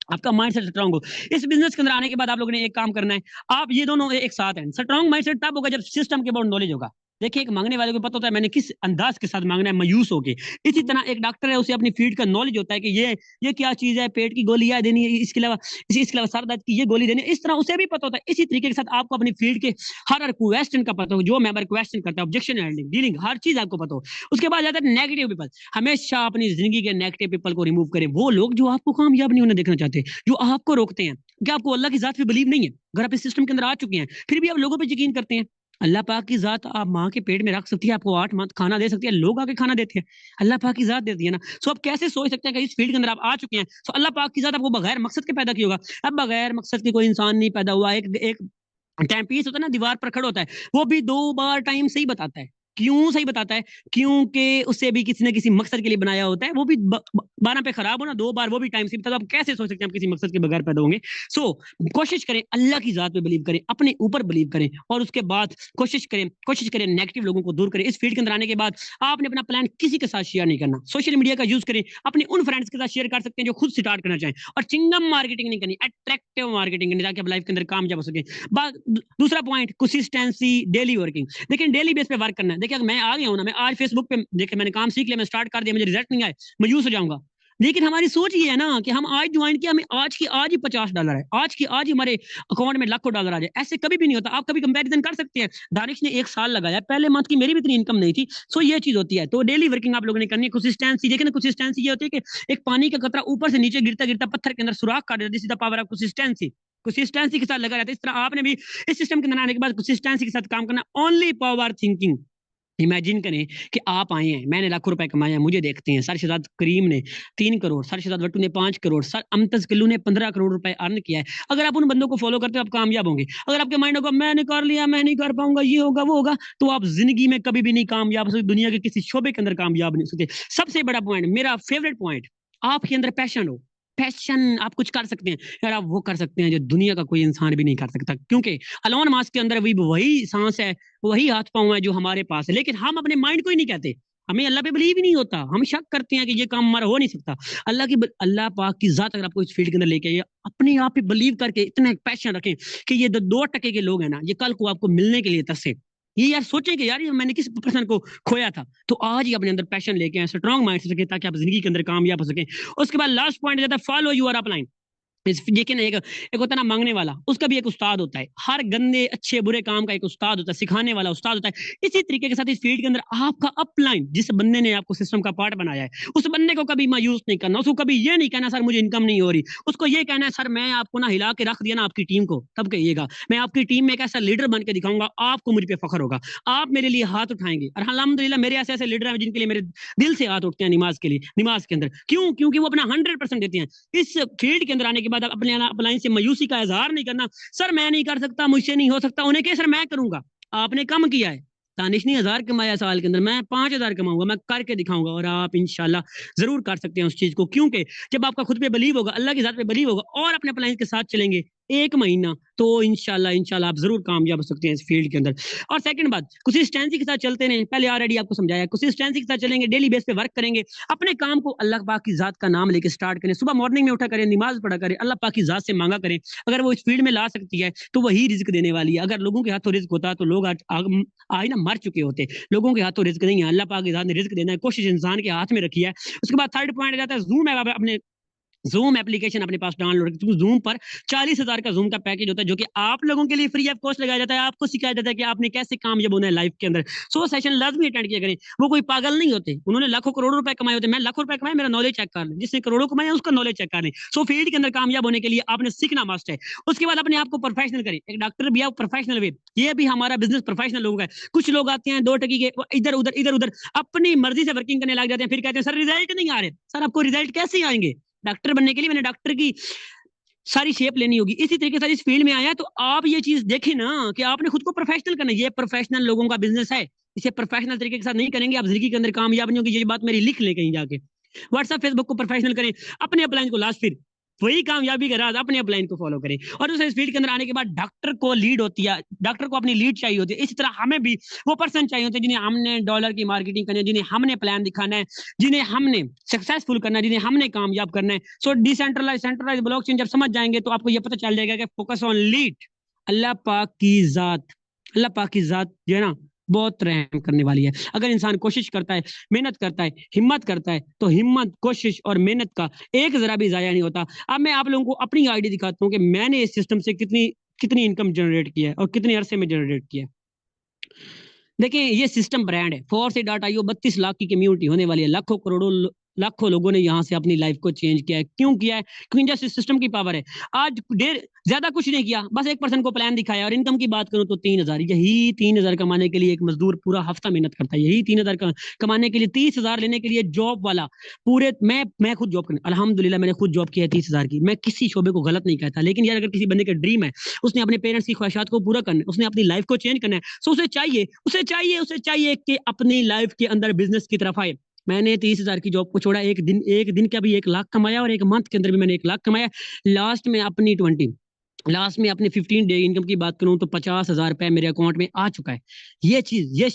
आपका माइंडसेट स्ट्रांग हो। इस बिजनेस के अंदर आने के बाद आप लोगों ने एक काम करना है, आप ये दोनों एक साथ हैं। स्ट्रांग माइंडसेट तब होगा जब सिस्टम के अबाउट नॉलेज होगा। देखिए, एक मांगने वाले को पता होता है मैंने किस अंदाज के साथ मांगना है, मायूस होके। इसी तरह एक डॉक्टर है, उसे अपनी फील्ड का नॉलेज होता है कि ये क्या चीज है, पेट की गोली है देनी है, इसके अलावा सर दर्द की ये गोली देनी है, इस तरह उसे भी पता होता है। इसी तरीके के साथ आपको अपनी फील्ड के हर क्वेश्चन का पता हो, जो मेंबर क्वेश्चन करता है, ऑब्जेक्शन हैंडलिंग, डीलिंग, हर चीज आपको पता हो। उसके बाद आता है नेगेटिव पीपल। हमेशा अपनी जिंदगी के नेगेटिव पीपल को रिमूव करें। वो लोग जो आपको कामयाब नहीं होने देखना चाहते, जो आपको रोकते हैं। क्या आपको अल्लाह की जात पे बिलीव नहीं है? अगर आप इस सिस्टम के अंदर आ चुके हैं, फिर भी आप लोगों पे यकीन करते हैं। अल्लाह पाक की जात आप माँ के पेट में रख सकती है, आपको 8 मंथ खाना दे सकती है, लोग आके खाना देते हैं। अल्लाह पाक की जात देती है ना। सो आप कैसे सोच सकते हैं कि इस फील्ड के अंदर आप आ चुके हैं, सो अल्लाह पाक की जात आपको बगैर मकसद के पैदा किया होगा? अब बगैर मकसद के कोई इंसान नहीं पैदा हुआ। एक एक टाइम पीस होता है ना, दीवार पर खड़ा होता है, वो भी 2 बार टाइम सही बताता है। क्यों सही बताता है? क्योंकि उसे भी किसी न किसी मकसद के लिए बनाया होता है। वो भी 12 पे खराब हो ना, 2 बार वो भी टाइम से बता। तो आप कैसे सोच सकते हैं आप किसी मकसद के बगैर पैदा होंगे? सो कोशिश करें, अल्लाह की जात पे बिलीव करें, अपने ऊपर बिलीव करें, और उसके बाद कोशिश करें नेगेटिव लोगों को दूर करें। इस फील्ड के अंदर आने के बाद आपने अपना प्लान किसी के साथ शेयर नहीं करना। सोशल मीडिया का यूज करें, अपने उन फ्रेंड्स के साथ शेयर कर सकते हैं जो खुद स्टार्ट करना चाहें। और चिंगम मार्केटिंग नहीं करनी, अट्रैक्टिव मार्केटिंग करनी, ताकि आप लाइफ के अंदर कामयाब हो सके। दूसरा पॉइंट, कंसिस्टेंसी, डेली वर्किंग। देखिए, डेली बेस पे वर्क करना है। देखिए, अगर मैं आ गया हूं ना, मैं आज फेसबुक पे देखिए मैंने काम सीख लिया, मैं स्टार्ट कर दिया, मुझे रिजल्ट नहीं आए, मायूस हो जाऊंगा। लेकिन हमारी सोच ये है ना कि हम आज ज्वाइन किया, हमें आज की आज ही $50 है, आज की आज ही हमारे अकाउंट में लाखों डॉलर आ जाए। ऐसे कभी भी नहीं होता। आप कभी कंपैरिजन कर सकते हैं, दानिश ने 1 साल लगाया, पहले मंथ की मेरी भी इतनी इनकम नहीं थी। सो ये चीज होती है। तो डेली वर्किंग आप लोगों ने करनी है। कंसिस्टेंसी, देखिए ना, कंसिस्टेंसी ये होती है कि एक पानी का कतरा ऊपर से नीचे गिरता गिरता पत्थर के अंदर सुराख कर देता है। This is the power of consistency. Consistency के साथ लगा रहता है। इस तरह आपने भी इस सिस्टम के अंदर आने के बाद कंसिस्टेंसी के साथ काम करना। Only power thinking. इमेजिन करें कि आप आए हैं, मैंने लाखों रुपए कमाए हैं, मुझे देखते हैं। सर शहजाद करीम ने 3 करोड़, सर शहजाद वट्टू ने 5 करोड़, सर अमतज किल्लू ने 15 करोड़ रुपए अर्न किया है। अगर आप उन बंदों को फॉलो करते हो, आप कामयाब होंगे। अगर आपके माइंड होगा मैंने कर लिया, मैं नहीं कर पाऊंगा, ये होगा वो होगा, तो आप जिंदगी में कभी भी नहीं कामयाब हो सकते, दुनिया के किसी शोबे के अंदर कामयाब नहीं हो सकते। सबसे बड़ा पॉइंट, मेरा फेवरेट पॉइंट, आपके अंदर पैशन हो। पैशन, आप कुछ कर सकते हैं यार, आप वो कर सकते हैं जो दुनिया का कोई इंसान भी नहीं कर सकता। क्योंकि अलोन मास्क के अंदर भी वही सांस है, वही हाथ पांव है जो हमारे पास है। लेकिन हम अपने माइंड को ही नहीं कहते, हमें अल्लाह पे बिलीव ही नहीं होता। हम शक करते हैं कि ये काम हमारा हो नहीं सकता। अल्लाह पाक की जात अगर आपको इस फील्ड के अंदर लेके आइए, अपने आप पे बिलीव करके इतना पैशन रखें कि ये 2% के लोग हैं ना, ये कल को आपको मिलने के लिए तरसे। ये यार सोचें कि यार ये मैंने किस पर्सन को खोया था। तो आज ही अपने अंदर पैशन लेके आए, स्ट्रॉन्ग माइंड से सके, ताकि आप जिंदगी के अंदर कामयाब हो सके। उसके बाद लास्ट पॉइंट जाता है, फॉलो यूर अपलाइन। देखिए ना, एक होता है ना मांगने वाला, उसका भी एक उस्ताद होता है। हर गंदे अच्छे बुरे काम का एक उस्ताद होता है, सिखाने वाला उस्ताद होता है। इसी तरीके के साथ इस फील्ड के अंदर आपका अपलाइन, जिस बंदे ने आपको सिस्टम का पार्ट बनाया है, उस बंदे को कभी मायूस नहीं करना। उसको कभी ये नहीं कहना सर मुझे इनकम नहीं हो रही। उसको ये कहना है सर मैं आपको ना हिला के रख दिया ना आपकी टीम को, तब कहिएगा मैं आपकी टीम में एक ऐसा लीडर बन के दिखाऊंगा, आपको मुझ पर फख्र होगा, आप मेरे लिए हाथ उठाएंगे। और अल्हम्दुलिल्लाह मेरे ऐसे ऐसे लीडर हैं जिनके लिए मेरे दिल से हाथ उठते हैं नमाज के लिए, नमाज के अंदर। क्यों? क्योंकि वो अपना 100% देते हैं। इस फील्ड के अंदर आने के बाद अपने अपलाइन से मायूसी का इजहार नहीं करना, सर मैं नहीं कर सकता, मुझसे नहीं हो सकता। उन्हें कहे सर मैं करूंगा, आपने कम किया है। दानिश ने 1000 कमाया साल के अंदर, मैं 5000 कमाऊंगा, मैं करके दिखाऊंगा। और आप इंशाल्लाह जरूर कर सकते हैं उस चीज को। क्योंकि जब आपका खुद पे बिलीव होगा, अल्लाह की जात पे बिलीव होगा, और अपने प्लान के साथ चलेंगे 1 महीना, तो इंशाल्लाह आप जरूर कामयाब हो सकते हैं इस फील्ड के अंदर। और सेकंड बात, कंसिस्टेंसी के साथ चलते रहें। पहले ऑलरेडी आपको समझाया, कंसिस्टेंसी के साथ चलेंगे, डेली बेस पे वर्क करेंगे, अपने काम को अल्लाह पाक की जात का नाम लेके स्टार्ट करें। सुबह मॉर्निंग में उठा करें, नमाज पढ़ा करें, अल्लाह पाक की जात से मांगा करें। अगर वो इस फील्ड में ला सकती है तो वही रिज्क देने वाली है। अगर लोगों के हाथों रिज्क होता तो लोग आज ना मर चुके होते। लोगों के हाथों रिज्क नहीं है, अल्लाह पाक की जात ने रिज्क देना है, कोशिश इंसान के हाथ में रखी है। उसके बाद थर्ड पॉइंट जाता है जूम है। अपने जूम एप्लीकेशन अपने पास डाउनलोड, क्योंकि जूम पर 40,000 का जूम का पैकेज होता है, जो कि आप लोगों के लिए फ्री ऑफ कॉस्ट लगाया जाता है। आपको सिखाया जाता है कि आपने कैसे कामयाब होना है लाइफ के अंदर। 100 सेशन लाजमी अटेंड किया करें। वो कोई पागल नहीं होते, उन्होंने लाखों करोड़ों रुपए कमाए होते। मैं लाखों रुपए कमाए, मेरा नॉलेज चेक कर लें। जिसने करोड़ों कमाए उसका नॉलेज चेक कर लें। सो फील्ड के अंदर कामयाब होने के लिए आपने सीखना मस्ट है। उसके बाद अपने आप को प्रोफेशनल करें। एक डॉक्टर भी आप प्रोफेशनल वे, ये भी हमारा बिजनेस प्रोफेशनल लोग है। कुछ लोग आते हैं 2 टकी के, इधर उधर अपनी मर्जी से वर्किंग करने लग जाते हैं, फिर कहते हैं सर रिजल्ट नहीं आ रहे। सर आपको रिजल्ट कैसे आएंगे? डॉक्टर बनने के लिए मैंने डॉक्टर की सारी शेप लेनी होगी। इसी तरीके से इस फील्ड में आया तो आप ये चीज देखें ना कि आपने खुद को प्रोफेशनल करना है। ये प्रोफेशनल लोगों का बिजनेस है, इसे प्रोफेशनल तरीके के साथ नहीं करेंगे आप जिंदगी के अंदर कामयाब नहीं होगी। ये बात मेरी लिख लें कहीं जाके। व्हाट्सएप फेसबुक को प्रोफेशनल करें, अपने अपलाइन को लास्ट फिर वही कामयाबी का राज अपने अपलाइन को फॉलो करें। और दूसरे इस फील्ड के अंदर आने के बाद डॉक्टर को लीड होती है, डॉक्टर को अपनी लीड चाहिए होती है, इसी तरह हमें भी वो पर्सन चाहिए होते हैं जिन्हें हमने डॉलर की मार्केटिंग करनी है, जिन्हें हमने प्लान दिखाना है, जिन्हें हमने सक्सेसफुल करना है, जिन्हें हमने कामयाब करना है। सो डिसेंट्रलाइज सेंट्रलाइज ब्लॉकचेन जब समझ जाएंगे तो आपको ये पता चल जाएगा कि फोकस ऑन लीड। अल्लाह पाक की जात, अल्लाह पाक की जात जो है ना बहुत रहम करने वाली है। अगर इंसान कोशिश करता है, मेहनत करता है, हिम्मत करता है, तो हिम्मत, कोशिश और मेहनत का एक जरा भी जाया नहीं होता। अब मैं आप लोगों को अपनी आईडी दिखाता हूँ कि मैंने इस सिस्टम से कितनी कितनी इनकम जनरेट की है और कितने अरसे में जनरेट किया है। देखिए ये सिस्टम ब्रांड है, Four से.io 32 लाख की कम्युनिटी होने वाली है, लाखों करोड़ों लाखों लोगों ने यहाँ से अपनी लाइफ को चेंज किया है। क्यों किया है? क्योंकि जैसे सिस्टम की पावर है। आज डेढ़ ज्यादा कुछ नहीं किया, बस एक पर्सन को प्लान दिखाया। और इनकम की बात करूं तो 3,000, यही 3,000 कमाने के लिए एक मजदूर पूरा हफ्ता मेहनत करता है। यही 3,000 कमाने के लिए 30,000 लेने के लिए जॉब वाला पूरे मैं खुद जॉब करने, अल्हम्दुलिल्लाह मैंने खुद जॉब किया है 30,000 की। मैं किसी शोबे को गलत नहीं कहता, लेकिन यार अगर किसी बंदे का ड्रीम है, उसने अपने पेरेंट्स की ख्वाहिशात को पूरा करना है, उसने अपनी लाइफ को चेंज करना है, तो उसे चाहिए कि अपनी लाइफ के अंदर बिजनेस की तरफ आए। मैंने 30,000 की जॉब को छोड़ा, एक दिन का भी 1 लाख कमाया और एक मंथ के अंदर भी मैंने 1 लाख कमाया। लास्ट में अपनी 15 डे इनकम की बात करूं तो 50,000 रुपए मेरे अकाउंट में आ चुका है। ये चीज, ये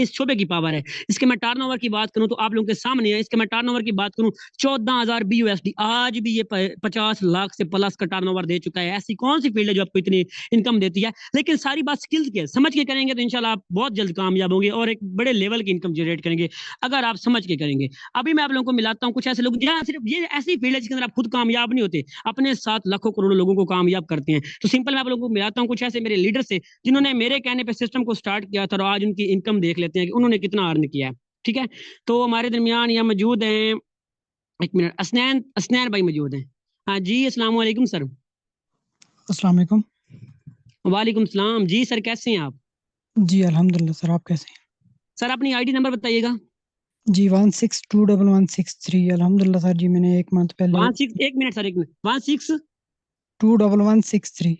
शोबे की पावर है। इसके मैं टर्नओवर की बात करूं तो आप लोगों के सामने है। इसके मैं टर्नओवर की बात करूं 14,000 BUSD, आज भी ये 50 लाख से प्लस का टर्नओवर दे चुका है। ऐसी कौन सी फील्ड है जो आपको इतनी इनकम देती है? लेकिन सारी बात स्किल्स की है। समझ के करेंगे तो इंशाल्लाह आप बहुत जल्द कामयाब होंगे और एक बड़े लेवल की इनकम जनरेट करेंगे, अगर आप समझ के करेंगे। अभी मैं आप लोगों को मिलाता हूँ कुछ ऐसे लोग जहाँ सिर्फ ये ऐसी फील्ड है जिसके अंदर आप खुद कामयाब नहीं होते, अपने साथ लाखों करोड़ों लोगों को कामयाब करते हैं। तो सिंपल मैं आप लोगों को मिलाता हूँ कुछ ऐसे मेरे लीडर से जिन्होंने मेरे कहने पे सिस्टम को स्टार्ट किया था, और आज उनकी इनकम देख लेते हैं कि उन्होंने कितना अर्न किया है। ठीक है, तो हमारे दरमियान यहाँ मौजूद हैं, एक मिनट, असनैन असनैन भाई मौजूद हैं। हाँ जी, अस्सलाम वालेकुम सर। अस्सलाम वालेकुम। वालेकुम सलाम जी सर, कैसे हैं आप? जी अल्हम्दुलिल्लाह सर, आप कैसे हैं? सर अपनी आईडी नंबर बताइएगा। जी 16211163। अल्हम्दुलिल्लाह सर जी, मैंने 1 मंथ पहले 16, एक मिनट सर, एक मिनट, 16 21163।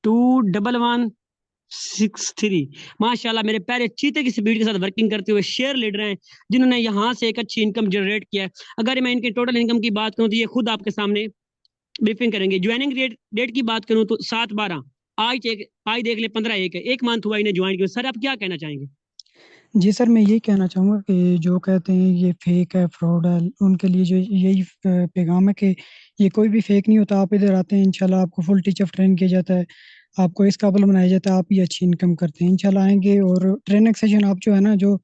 21163। माशाल्लाह, मेरे प्यारे चीते की स्पीड के साथ वर्किंग करते हुए शेयर लीडर हैं जिन्होंने यहाँ से एक अच्छी इनकम जनरेट किया है। अगर मैं इनके टोटल इनकम की बात करूँ तो ये खुद आपके सामने ब्रीफिंग करेंगे। ज्वाइनिंग डेट की बात करूँ तो 7/12, आज देख ले 15/1 है, 1 मंथ हुआ इन्हें ज्वाइन किया। सर आप क्या कहना चाहेंगे? जी सर, मैं यही कहना चाहूँगा कि जो कहते हैं ये फेक है, फ्रॉड है, उनके लिए जो यही पैगाम है कि ये कोई भी फेक नहीं होता। आप इधर आते हैं, इंशाल्लाह आपको फुल टीचर ट्रेन किया जाता है, आपको इस काबिल बनाया जाता है, आप ही अच्छी इनकम करते हैं। इंशाल्लाह आएँगे। और ट्रेनिंग सेशन आप जो है ना, जो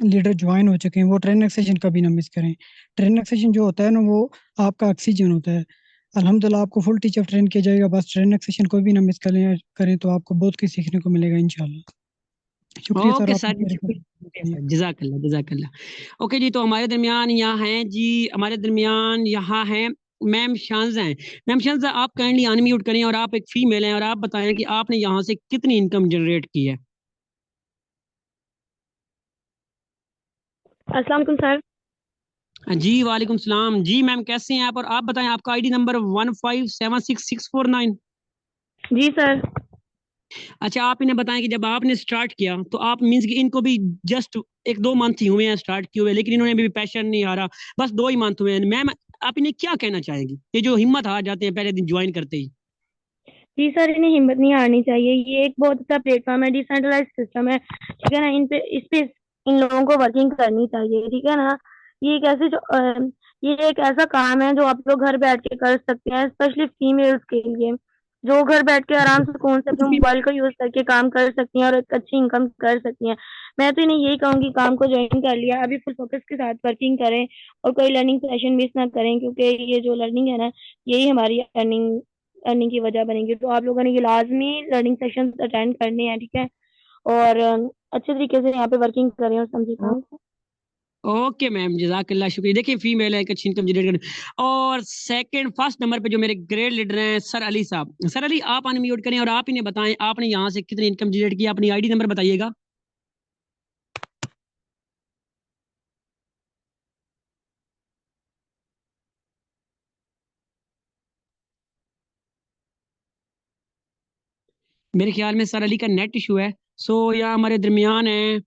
लीडर ज्वाइन हो चुके हैं, वो ट्रेनिंग सेशन कभी ना मिस करें। ट्रेनिंग सेशन जो होता है ना, वो आपका ऑक्सीजन होता है। अल्हम्दुलिल्लाह आपको फुल टीचर ट्रेन किया जाएगा। बस ट्रेनिंग सेशन कोई भी ना मिस करें तो आपको बहुत कुछ सीखने को मिलेगा इंशाल्लाह। शुक्रिया सर, ओके आपने सर, मेरे को शुक्रिया दिया। सर, जजाकल्ला जजाकल्ला। ओके जी, तो हमारे दरमियान यहाँ हैं जी, हमारे दरमियान यहाँ हैं मैम शांजा हैं। मैम शांजा, आप काइंडली अनम्यूट करें और आप एक फीमेल हैं और आप बताएं कि आपने यहाँ से कितनी इनकम जनरेट की है। अस्सलाम वालेकुम सर। जी वालेकुम सलाम जी मैम, कैसे हैं आप? और आप बताएं आपका आईडी नंबर 15766649। जी सर। अच्छा, आप इन्हें बताएं कि जब आपने स्टार्ट किया तो आप मीन्स कि इनको भी जस्ट 1-2 मंथ ही हुए हैं स्टार्ट किए हुए, लेकिन इन्होंने भी पैशन नहीं आ रहा, बस 2 ही मंथ हुए हैं। मैम आप इन्हें क्या कहना चाहेंगी, ये जो हिम्मत हार जाते हैं पहले दिन ज्वाइन करते ही? जी सर, इन्हें हिम्मत नहीं हारनी चाहिए। ये एक बहुत अच्छा प्लेटफॉर्म है, डिसेंट्रलाइज सिस्टम है, ठीक है ना। इस पे इन लोगों को वर्किंग करनी चाहिए, ठीक है ना। ये एक ऐसे ये एक ऐसा काम है जो आप लोग घर बैठ के कर सकते हैं, स्पेशली फीमेल्स के लिए, जो घर बैठ के आराम से कौन से अपने मोबाइल का यूज करके काम कर सकती हैं और एक अच्छी इनकम कर सकती हैं। मैं तो इन्हें यही कहूंगी, काम को ज्वाइन कर लिया, अभी फुल फोकस के साथ वर्किंग करें और कोई लर्निंग सेशन मिस ना करें, क्योंकि ये जो लर्निंग है ना, यही हमारी अर्निंग अर्निंग की वजह बनेगी। तो आप लोगों ने ये लाजमी लर्निंग सेशन अटेंड करने हैं, ठीक है। और अच्छे तरीके से यहाँ पे वर्किंग करें और समझे काम को। ओके मैम, जजाकल्ला, शुक्रिया। देखिए फीमेल है, एक अच्छी इनकम जनरेट करने। और सेकंड फर्स्ट नंबर पे जो मेरे ग्रेट लीडर हैं सर अली साहब। सर अली, आप अनम्यूट करें और आप इन्हें बताएं आपने यहाँ से कितनी इनकम जनरेट की, अपनी आईडी नंबर बताइएगा। मेरे ख्याल में सर अली का नेट इशू है। सो यहाँ हमारे दरमियान है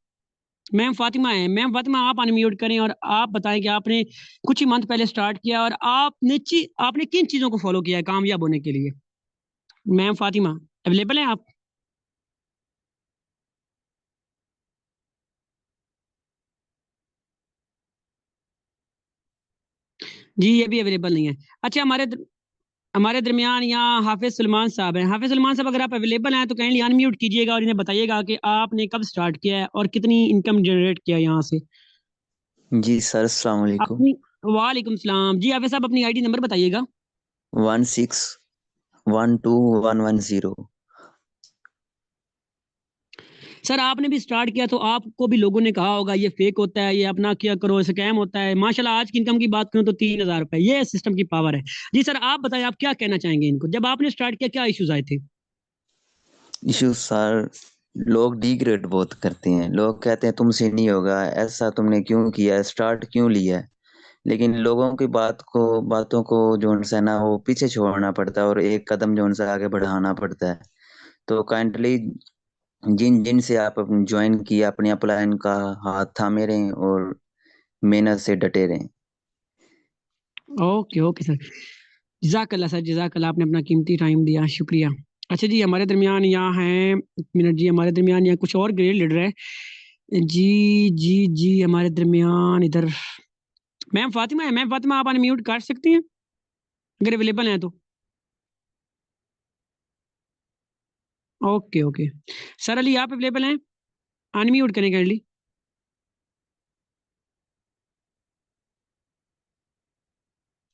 मैम फातिमा है। मैम फातिमा आप अनम्यूट करें और आप बताएं कि आपने कुछ ही मंथ पहले स्टार्ट किया और आपने किन चीजों को फॉलो किया है कामयाब होने के लिए। मैम फातिमा अवेलेबल हैं आप? जी ये भी अवेलेबल नहीं है। अच्छा हमारे दरमियान यहाँ हाफिज सलमान साहब हैं। हाफिज सलमान साहब अगर आप अवेलेबल हैं तो काइंडली अनम्यूट कीजिएगा और इन्हें बताइएगा कि आपने कब स्टार्ट किया है और कितनी इनकम जनरेट किया है यहाँ से जी सर, अस्सलाम वालेकुम। अपनी। वालेकुम सलाम जी। हाफिज साहब अपनी आईडी नंबर बताइएगा। 16121110। सर आपने भी स्टार्ट किया तो आपको भी लोगों ने कहा होगा ये फेक होता है, ये अपना क्या करो, स्कैम होता है। माशाल्लाह आज की इनकम की बात करूं तो 3,000 रुपए, ये सिस्टम की पावर है। जी सर आप बताएं आप क्या कहना चाहेंगे इनको, जब आपने स्टार्ट किया क्या इश्यूज आए थे? इशू सर, लोग डिग्रेड बहुत करते हैं। लोग कहते हैं तुमसे नहीं होगा, ऐसा तुमने क्यों किया, स्टार्ट क्यों लिया है। लेकिन लोगों की बातों को जो है ना वो पीछे छोड़ना पड़ता है और एक कदम जो है आगे बढ़ाना पड़ता है। तो काइंडली जिन जिन से आप ज्वाइन किया अपने अपलाइन का हाथ थामे रहें और मेहनत से डटे रहें। ओके ओके सर, जज़ाकल्लाह सर, जज़ाकल्लाह, आपने अपना कीमती टाइम दिया, शुक्रिया। अच्छा जी हमारे दरमियान यहाँ हैं, एक मिनट जी, हमारे दरमियान यहाँ कुछ और ग्रेड लीडर है। जी जी जी हमारे दरमियान इधर मैम फातिमा है। मैम फातिमा आप अनम्यूट कर सकती हैं अगर अवेलेबल हैं तो। ओके ओके सर अली आप अवेलेबल हैं? अनम्यूट करें काइंडली।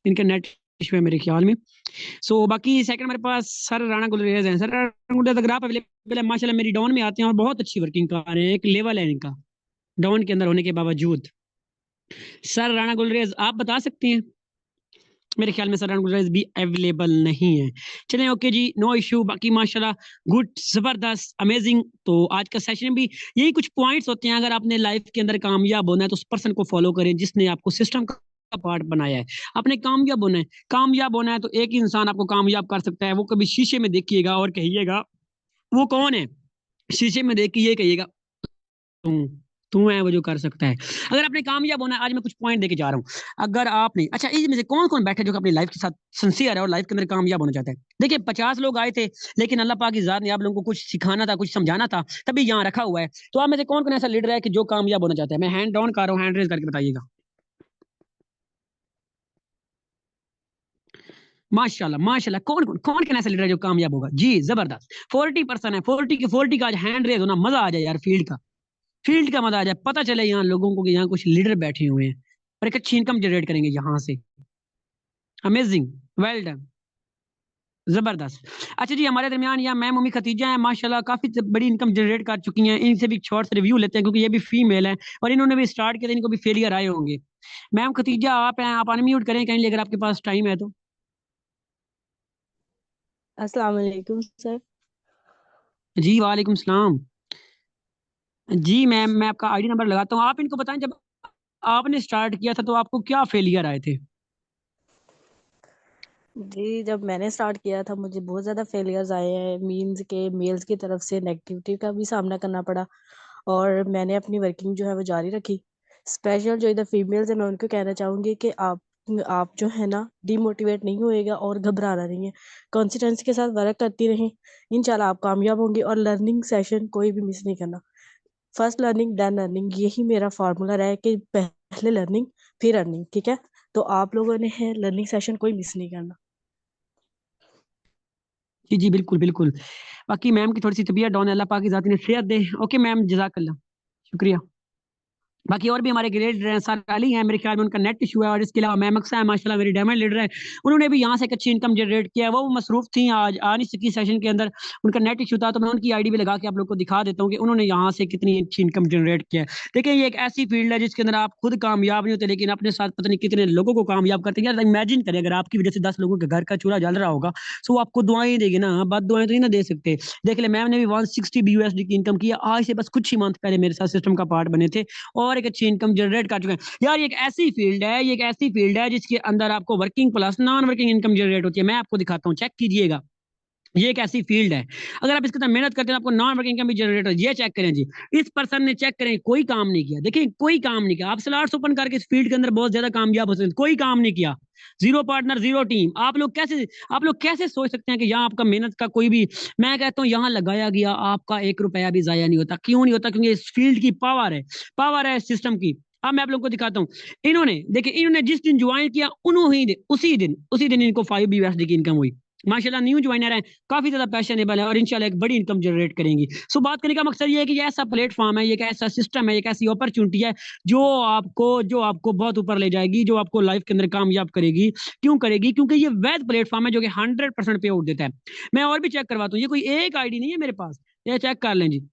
इनका नेट इशू है मेरे ख्याल में। सो बाकी सेकंड हमारे पास सर राणा गुलरेज हैं। सर राणा गुलरेज अगर आप अवेलेबल है, माशाल्लाह मेरी डाउन में आते हैं और बहुत अच्छी वर्किंग कर रहे हैं, एक लेवल है इनका डाउन के अंदर होने के बावजूद। सर राणा गुलरेज आप बता सकते हैं? मेरे ख्याल में सर राणा गुलरेज भी अवेलेबल नहीं है। चलें ओके जी, नो इशू। बाकी माशाल्लाह गुड, जबरदस्त, अमेजिंग। तो आज का सेशन भी यही कुछ पॉइंट्स होते हैं, अगर आपने लाइफ के अंदर कामयाब होना है तो उस पर्सन को फॉलो करें जिसने आपको सिस्टम का पार्ट बनाया है। आपने कामयाब होना है, कामयाब होना है तो एक ही इंसान आपको कामयाब कर सकता है। वो कभी शीशे में देखिएगा और कहिएगा वो कौन है, शीशे में देख के ये कहिएगा तू तू है वो जो कर सकता है। अगर आपने कामयाब होना है, आज मैं कुछ पॉइंट देके जा रहा हूँ। अगर आपने, अच्छा इस में से कौन कौन बैठे जो कि अपनी लाइफ के साथ सिंसियर है और लाइफ के अंदर कामयाब होना चाहता है? देखिए 50 लोग आए थे लेकिन अल्लाह पाक की जात ने आप लोगों को कुछ सिखाना था, कुछ समझाना था, तभी यहाँ रखा हुआ है। तो आप में से कौन कौन ऐसा लीडर है कि जो कामयाब होना चाहता है? मैं हैंड डाउन कर रहा हूँ, हैंड रेज करके बताइएगा। माशाल्लाह माशाल्लाह, कौन कौन कौन कौन ऐसा लीडर है जो कामयाब होगा? जी जबरदस्त, 40% है। 40 का आज हैंड रेज होना, मजा आ जाए यार, फील्ड का मजा आ जाए, पता चले यहाँ लोगों को कि यहाँ कुछ लीडर बैठे हुए हैं और एक अच्छी इनकम जनरेट करेंगे यहाँ से। अमेजिंग, वेल डन, जबरदस्त। अच्छा जी हमारे दरमियान यहाँ मैम उम्मी खतीजा है, माशाल्लाह काफी बड़ी इनकम जनरेट कर चुकी हैं। इनसे भी शॉर्ट्स रिव्यू लेते हैं क्योंकि ये भी फीमेल है और इन्होंने भी स्टार्ट किया था, इनको भी फेलियर आए होंगे। मैम खतीजा आप हैं, आप अनम्यूट करें कहीं अगर आपके पास टाइम है तो। अस्सलाम वालेकुम सर। जी वालेकुम सलाम। जी मैम मैं आपका आईडी नंबर लगाता हूँ, आप इनको बताएं जब आपने स्टार्ट किया था तो आपको क्या फेलियर आए थे? जी जब मैंने स्टार्ट किया था मुझे बहुत ज़्यादा फेलियर्स आए हैं, मीन्स के मेल्स की तरफ से नेगेटिविटी का भी सामना करना पड़ा और मैंने अपनी वर्किंग जो है वो जारी रखी। स्पेशल जो इधर फीमेल्स हैं मैं उनको कहना चाहूँगी कि आप जो है ना डीमोटिवेट नहीं होएगा और घबराना नहीं है, कंसिस्टेंसी के साथ वर्क करती रहें, इंशाल्लाह आप कामयाब होंगे। और लर्निंग सेशन कोई भी मिस नहीं करना, फर्स्ट लर्निंग देन अर्निंग, यही मेरा फार्मूला रहा है कि पहले लर्निंग फिर अर्निंग। ठीक है, तो आप लोगों ने है लर्निंग सेशन कोई मिस नहीं करना। जी जी बिल्कुल बिल्कुल। बाकी मैम की थोड़ी सी तबीयत डाउन है, अल्लाह पाक की जाती ने सेहत दे। ओके मैम जजाकल्ला, शुक्रिया। बाकी और भी हमारे ग्रेड सर अली हैं, मेरे ख्याल में उनका नेट इशू है। और इसके अलावा मैम अक्सा है, माशाल्लाह मेरी डायमंड लीडर है, उन्होंने भी यहाँ से एक अच्छी इनकम जनरेट किया है। वो मसरूफ थी, आज आ नहीं सकी सेशन के अंदर, उनका नेट इशू था, तो मैं उनकी आईडी भी लगा के आप लोग को दिखा देता हूँ कि उन्होंने यहाँ से कितनी अच्छी इनकम जनरेट किया है। देखिए ये एक ऐसी फील्ड है जिसके अंदर आप खुद कामयाब नहीं होते लेकिन अपने साथ पता नहीं कितने लोगों को कामयाब करते हैं। यार इमेजिन करें अगर आपकी वजह से 10 लोगों के घर का चूल्हा जल रहा होगा तो वो आपको दुआएं देगी ना, बद दुआएं तो नहीं ना दे सकते। देख ले मैम ने भी 160 BUSD की इनकम की है, आज से बस कुछ ही मंथ पहले मेरे साथ सिस्टम का पार्ट बने थे और एक अच्छी इनकम जनरेट कर चुके हैं। यार ये एक ऐसी फील्ड है, ये एक ऐसी फील्ड है जिसके अंदर आपको working plus non working income generate होती है। मैं आपको दिखाता हूँ, चेक कीजिएगा। ये एक ऐसी फील्ड है, अगर आप इसके अंदर मेहनत करते हैं आपको नॉन वर्किंग इनकम भी जनरेट हो। ये चेक करें जी, इस पर्सन ने चेक करें कोई काम नहीं किया, देखिए कोई काम नहीं किया। आप स्लॉट्स ओपन करके इस फील्ड के अंदर बहुत ज्यादा कामयाब हो सकते हैं, कोई काम नहीं किया, जीरो पार्टनर जीरो टीम। आप लोग कैसे सोच सकते हैं कि यहाँ आपका मेहनत का कोई भी, मैं कहता हूँ यहाँ लगाया गया आपका 1 रुपया भी जाया नहीं होता। क्यों नहीं होता? क्योंकि इस फील्ड की पावर है सिस्टम की। अब मैं आप लोगों को दिखाता हूँ, इन्होंने जिस दिन ज्वाइन किया उसी दिन इनको 5 USD की इनकम हुई। माशाल्लाह न्यू ज्वाइनर है, काफी ज्यादा पैशनेबल है और इंशाल्लाह एक बड़ी इनकम जनरेट करेंगी। सो बात करने का मकसद ये है कि ये ऐसा प्लेटफॉर्म है, ये एक ऐसा सिस्टम है, एक ऐसी अपॉर्चुनिटी है जो आपको बहुत ऊपर ले जाएगी, जो आपको लाइफ के अंदर कामयाब करेगी। क्यों करेगी? क्योंकि ये वैध प्लेटफॉर्म है जो कि 100% पे आउट देता है। मैं और भी चेक करवाता हूँ, ये कोई एक आईडी नहीं है मेरे पास, ये चेक कर लें जी,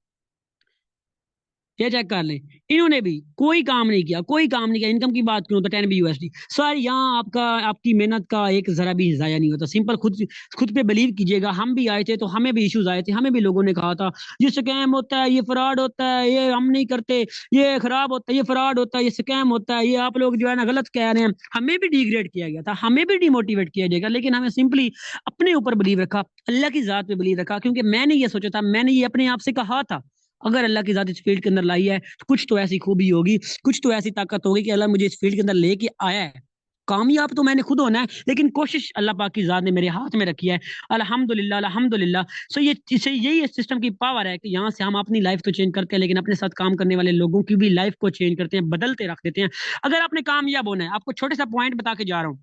ये चेक कर लें। इन्होंने भी कोई काम नहीं किया। इनकम की बात करूं तो 10 USD सर, यहाँ आपकी मेहनत का एक जरा भी जाया नहीं होता। सिंपल खुद पे बिलीव कीजिएगा। हम भी आए थे तो हमें भी इश्यूज आए थे, हमें भी लोगों ने कहा था ये स्कैम होता है, ये फ्रॉड होता है, ये हम नहीं करते, ये खराब होता है, ये फ्रॉड होता है, ये स्कैम होता है, ये आप लोग जो है ना गलत कह रहे हैं। हमें भी डिग्रेड किया गया था, हमें भी डिमोटिवेट किया जाएगा, लेकिन हमें सिंपली अपने ऊपर बिलीव रखा, अल्लाह की जात पे बिलीव रखा। क्योंकि मैंने ये सोचा था, मैंने ये अपने आप से कहा था, अगर अल्लाह की जात इस फील्ड के अंदर लाई है तो कुछ तो ऐसी खूबी होगी, कुछ तो ऐसी ताकत होगी कि अल्लाह मुझे इस फील्ड के अंदर लेके आया है। कामयाब तो मैंने खुद होना है, लेकिन कोशिश अल्लाह पाक की जात ने मेरे हाथ में रखी है। अल्हम्दुलिल्लाह अल्हम्दुलिल्लाह। सो यही इस सिस्टम की पावर है कि यहाँ से हम अपनी लाइफ तो चेंज करते हैं, लेकिन अपने साथ काम करने वाले लोगों की भी लाइफ को चेंज करते हैं, बदलते रख देते हैं। अगर आपने कामयाब होना है, आपको छोटे सा पॉइंट बता के जा रहा हूँ,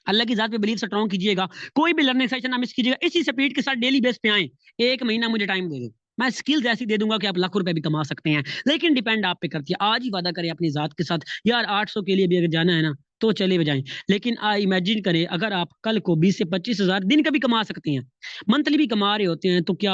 अल्लाह की जात पे बिलीव स्ट्रॉन्ग कीजिएगा, कोई भी लर्निंग सेशन ना मिस कीजिएगा, इसी स्पीड के साथ डेली बेस पे आए। 1 महीना मुझे टाइम दे दो, मैं स्किल्स ऐसी दे दूंगा कि आप लाखों रुपए भी कमा सकते हैं, लेकिन डिपेंड आप पे करती है। आज ही वादा करें अपनी जात के साथ, यार 800 के लिए भी अगर जाना है ना तो चले बजाएं, लेकिन इमेजिन करें अगर आप कल को 20 से 25 हजार दिन का भी कमा सकते हैं, मंथली भी कमा रहे होते हैं, तो क्या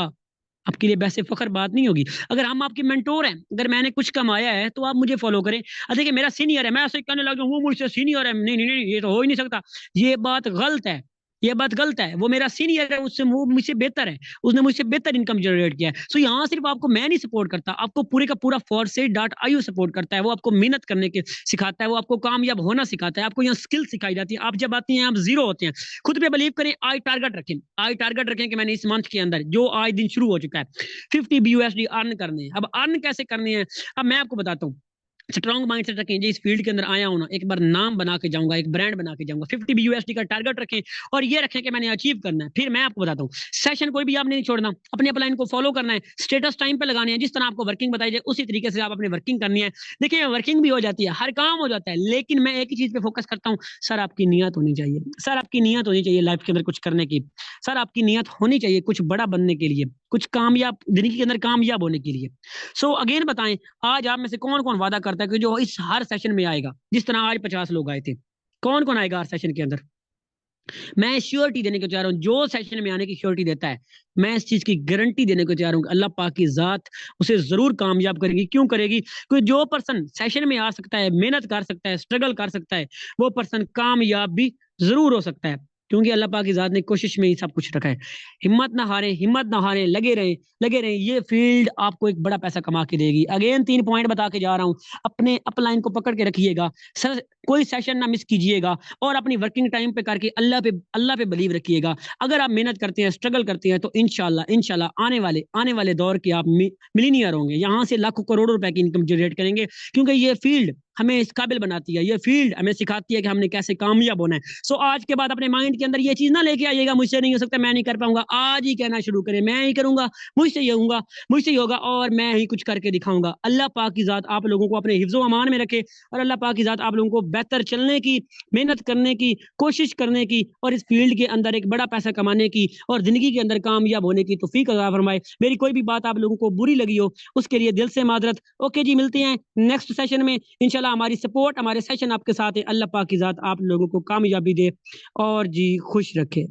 आपके लिए वैसे फखर बात नहीं होगी? अगर हम आपके मेंटोर हैं, अगर मैंने कुछ कमाया है तो आप मुझे फॉलो करें। देखिए मेरा सीनियर है, मैं ऐसे कहने लग जाऊं वो मुझसे सीनियर है, नहीं नहीं नहीं, ये तो हो ही नहीं सकता, ये बात गलत है, ये बात गलत है। वो मेरा सीनियर है, उससे वो मुझसे बेहतर है, उसने मुझसे बेहतर इनकम जनरेट किया है। सो यहाँ सिर्फ आपको मैं नहीं सपोर्ट करता, आपको पूरे का पूरा foresight.io सपोर्ट करता है। वो आपको मेहनत करने के सिखाता है, वो आपको कामयाब होना सिखाता है, आपको यहाँ स्किल सिखाई जाती है। आप जब आती हैं आप जीरो होते हैं, खुद पे बिलीव करें, आई टारगेट रखें कि मैंने इस मंथ के अंदर जो आज दिन शुरू हो चुका है 50 USD अर्न करने हैं। अब अर्न कैसे करने हैं, अब मैं आपको बताता हूँ। स्ट्रॉन्ग माइंडसेट रखें, जी इस फील्ड के अंदर आया हूं ना, एक बार नाम बना के जाऊंगा, एक ब्रांड बना के जाऊंगा। 50 USD का टारगेट रखें और ये रखें कि मैंने अचीव करना है। फिर मैं आपको बताता हूँ, सेशन कोई भी आपने नहीं छोड़ना, अपने अपलाइन को फॉलो करना है, स्टेटस टाइम पे लगाने हैं, जिस तरह आपको वर्किंग बताई जाए उसी तरीके से आप अपनी वर्किंग करनी है। देखिए वर्किंग भी हो जाती है, हर काम हो जाता है, लेकिन मैं एक ही चीज पे फोकस करता हूँ, सर आपकी नीयत होनी चाहिए, सर आपकी नीयत होनी चाहिए लाइफ के अंदर कुछ करने की, सर आपकी नीयत होनी चाहिए कुछ बड़ा बनने के लिए, कुछ कामयाब जिंदगी के अंदर कामयाब होने के लिए। सो अगेन बताएं, आज आप में से कौन कौन वादा करता है कि जो इस हर सेशन में आएगा, जिस तरह आज 50 लोग आए थे, कौन कौन आएगा हर सेशन के अंदर? मैं श्योरिटी देने को चाह रहा हूँ, जो सेशन में आने की श्योरिटी देता है, मैं इस चीज की गारंटी देने को चाह रहा हूँ, अल्लाह पाक की जात उसे जरूर कामयाब करेगी। क्यों करेगी? क्योंकि जो पर्सन सेशन में आ सकता है, मेहनत कर सकता है, स्ट्रगल कर सकता है, वो पर्सन कामयाब भी जरूर हो सकता है, क्योंकि अल्लाह पाक की जात ने कोशिश में ही सब कुछ रखा है। हिम्मत ना हारें, लगे रहें। ये फील्ड आपको एक बड़ा पैसा कमा के देगी। अगेन 3 पॉइंट बता के जा रहा हूँ, अपने अपलाइन को पकड़ के रखिएगा, सर कोई सेशन ना मिस कीजिएगा, और अपनी वर्किंग टाइम पे करके अल्लाह पे बिलीव रखिएगा। अगर आप मेहनत करते हैं, स्ट्रगल करते हैं, तो इंशाल्लाह आने वाले दौर के आप मिलीनियर होंगे, यहाँ से लाखों करोड़ों रुपए की इनकम जनरेट करेंगे, क्योंकि ये फील्ड हमें इस काबिल बनाती है, ये फील्ड हमें सिखाती है कि हमने कैसे कामयाब होना है। सो आज के बाद अपने माइंड के अंदर ये चीज ना लेके आइएगा, मुझसे नहीं हो सकता, मैं नहीं कर पाऊंगा। आज ही कहना शुरू करें, मैं ही करूंगा, मुझसे ही होगा और मैं ही कुछ करके दिखाऊंगा। अल्लाह पाक की जात आप लोगों को अपने हिफ्ज़ो अमान में रखे, और अल्लाह पाक की जात आप लोगों को बेहतर चलने की, मेहनत करने की, कोशिश करने की, और इस फील्ड के अंदर एक बड़ा पैसा कमाने की और जिंदगी के अंदर कामयाब होने की तौफीक अता फरमाए। मेरी कोई भी बात आप लोगों को बुरी लगी हो उसके लिए दिल से माजरत। ओके जी, मिलते हैं नेक्स्ट सेशन में इंशाल्लाह। हमारी सपोर्ट, हमारे सेशन आपके साथ है। अल्लाह पाक की जात आप लोगों को कामयाबी दे और जी खुश रखे।